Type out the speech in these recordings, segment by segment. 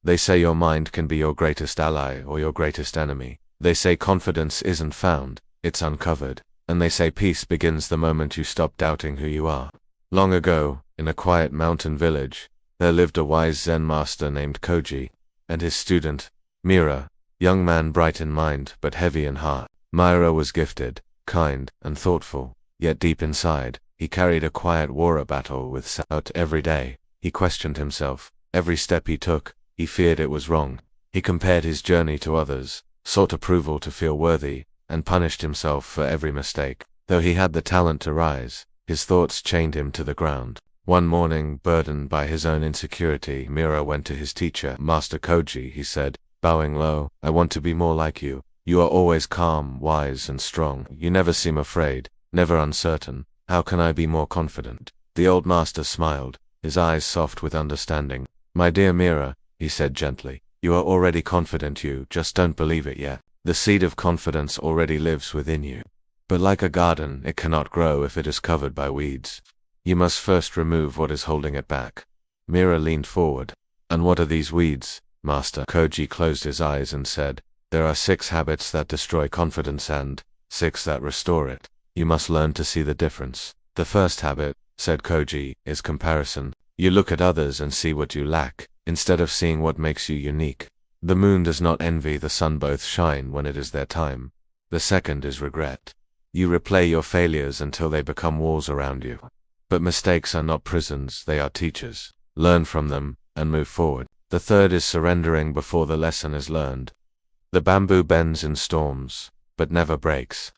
They say your mind can be your greatest ally or your greatest enemy. They say confidence isn't found, it's uncovered. And they say peace begins the moment you stop doubting who you are. Long ago, in a quiet mountain village, there lived a wise Zen master named Koji, and his student, Mira, young man bright in mind but heavy in heart. Mira was gifted, kind, and thoughtful, yet deep inside, he carried a quiet war battle with self. Every day, he questioned himself. Every step he took, he feared it was wrong. He compared his journey to others, sought approval to feel worthy, and punished himself for every mistake. Though he had the talent to rise, his thoughts chained him to the ground. One morning, burdened by his own insecurity, Mira went to his teacher, Master Koji. He said, bowing low, I want to be more like you. You are always calm, wise, and strong. You never seem afraid, never uncertain. How can I be more confident? The old master smiled, his eyes soft with understanding. My dear Mira, he said gently, you are already confident, you just don't believe it yet. The seed of confidence already lives within you. But like a garden, it cannot grow if it is covered by weeds. You must first remove what is holding it back. Mira leaned forward. And what are these weeds, Master? Koji closed his eyes and said, there are 6 habits that destroy confidence and 6 that restore it. You must learn to see the difference. The first habit, said Koji, is comparison. You look at others and see what you lack, instead of seeing what makes you unique. The moon does not envy the sun, both shine when it is their time. The second is regret. You replay your failures until they become walls around you. But mistakes are not prisons, they are teachers. Learn from them, and move forward. The third is surrendering before the lesson is learned. The bamboo bends in storms, but never breaks.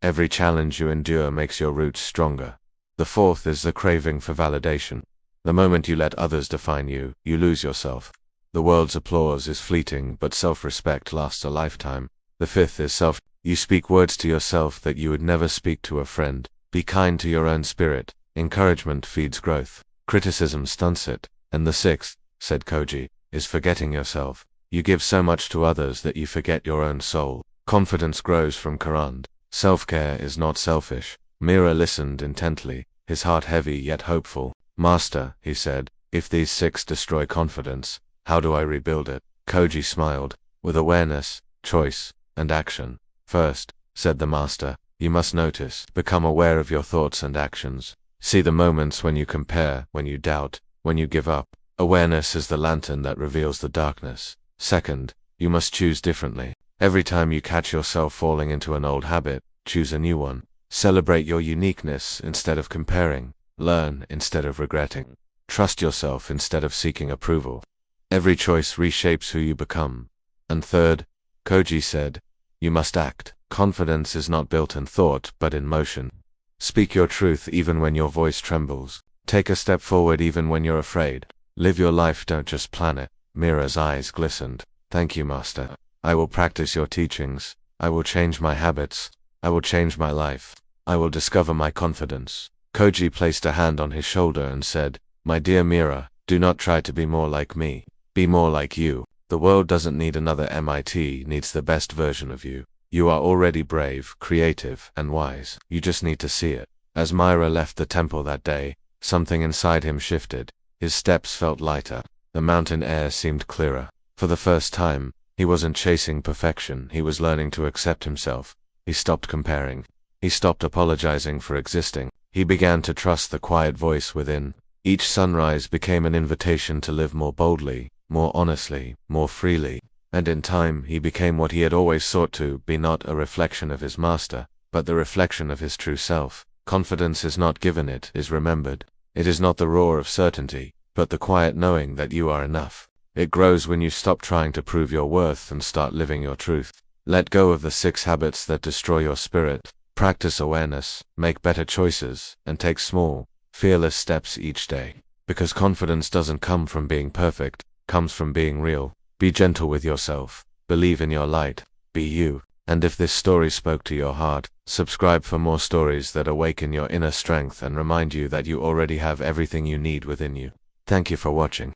Every challenge you endure makes your roots stronger. The fourth is the craving for validation. The moment you let others define you, you lose yourself. The world's applause is fleeting, but self-respect lasts a lifetime. The fifth is self. You speak words to yourself that you would never speak to a friend. Be kind to your own spirit. Encouragement feeds growth. Criticism stunts it. And the sixth, said Koji, is forgetting yourself. You give so much to others that you forget your own soul. Confidence grows from Quran. Self-care is not selfish. Mira listened intently, his heart heavy yet hopeful. Master, he said, if these 6 destroy confidence, how do I rebuild it? Koji smiled, with awareness, choice, and action. First, said the master, you must notice, become aware of your thoughts and actions. See the moments when you compare, when you doubt, when you give up. Awareness is the lantern that reveals the darkness. Second, you must choose differently. Every time you catch yourself falling into an old habit, choose a new one. Celebrate your uniqueness instead of comparing. Learn instead of regretting. Trust yourself instead of seeking approval. Every choice reshapes who you become. And third, Koji said, you must act. Confidence is not built in thought but in motion. Speak your truth even when your voice trembles. Take a step forward even when you're afraid. Live your life, don't just plan it. Mira's eyes glistened. Thank you, Master. I will practice your teachings. I will change my habits. I will change my life. I will discover my confidence. Koji placed a hand on his shoulder and said, my dear Mira, do not try to be more like me. Be more like you. The world doesn't need another MIT, needs the best version of you. You are already brave, creative, and wise. You just need to see it. As Mira left the temple that day, something inside him shifted. His steps felt lighter. The mountain air seemed clearer. For the first time, he wasn't chasing perfection, he was learning to accept himself. He stopped comparing. He stopped apologizing for existing. He began to trust the quiet voice within. Each sunrise became an invitation to live more boldly, more honestly, more freely. And in time, he became what he had always sought to be, not a reflection of his master, but the reflection of his true self. Confidence is not given, it is remembered. It is not the roar of certainty, but the quiet knowing that you are enough. It grows when you stop trying to prove your worth and start living your truth. Let go of the 6 habits that destroy your spirit. Practice awareness, make better choices, and take small, fearless steps each day. Because confidence doesn't come from being perfect, comes from being real. Be gentle with yourself. Believe in your light. Be you. And if this story spoke to your heart, subscribe for more stories that awaken your inner strength and remind you that you already have everything you need within you. Thank you for watching.